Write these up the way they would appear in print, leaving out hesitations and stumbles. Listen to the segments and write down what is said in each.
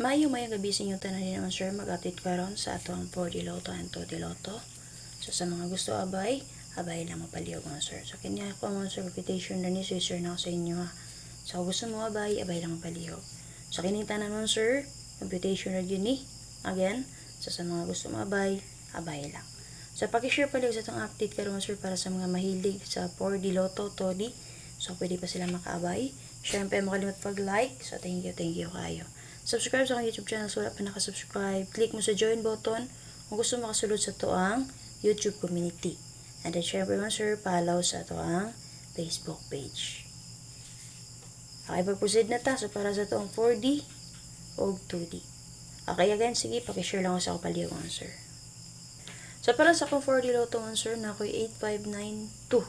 Mayong gabi sa inyong tanan din naman sir, mag-update karon sa atong 4D Lotto and 2D Lotto. So sa mga gusto abay lang mapalihog mga sir. So kanya ako mga sir, reputation na ni sir na ako sa inyo ha. So kung gusto mo abay lang mapalihog. So kining tanan mga sir, reputation na yun ni. Again, so sa mga gusto mo abay lang. So paki-share palihog sa itong update karon sir para sa mga mahilig sa 4D Lotto, 2D. So pwede pa sila makaabay. Syempre makalimot pag-like. So thank you kayo. Subscribe sa akong YouTube channel so wala pa nakasubscribe. Click mo sa join button kung gusto makasulod sa toang YouTube community. And then syempre man sir, follow sa toang Facebook page. Okay, pag-proceed na ta. So para sa toang 4D o 2D. Okay, again, sige, pakishare lang ako sa akong palihog man sir. So para sa akong 4D Lotto man sir, na ako'y 8592.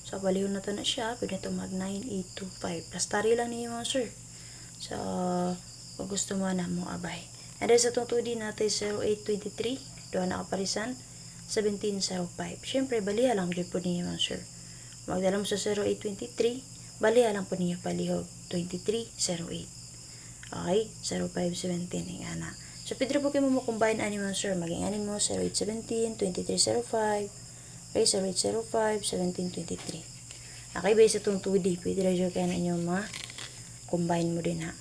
So palihog na to na siya. Pwede ito mag 9825. Plus tari lang niyo man sir. So kung gusto mo na mo abay. And then sa itong 2D natin 0823, doon na kaparisan 1705. Siyempre baliha lang dyan po ninyo mga sir. Magdala mo sa 0823, baliha lang po ninyo palihog 2308. Okay, 0517 yung ana. So pwede po kayo mo combine ani mga sir. Maging anin mo 0817, 2305, okay, 0805, 1723. Okay, base sa itong 2D, pwede rin dyan kayo na inyo combine mo din ha.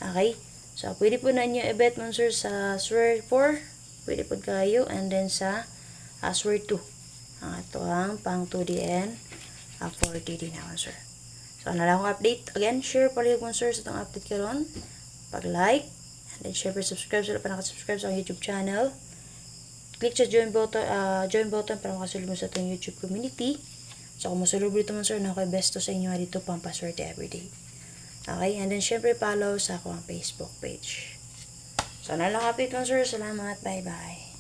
Okay? So, pwede po na inyo i-bet mo sir sa swear 4. Pwede po kayo. And then sa swear 2. Ito ang pang 2D and 4D na sir. So, ano lang akong update. Again, share palihog mo sir sa itong update karon. Pag-like. And then, share subscribe sila pa nakasubscribe sa YouTube channel. Click sa join button para makasulod mo sa itong YouTube community. So, kung masulod dito mo sir, na ako besto sa inyo dito pang paswerte everyday. Okay, and then syempre follow sa akong Facebook page. So, nalang update mo sir. Salamat. Bye-bye.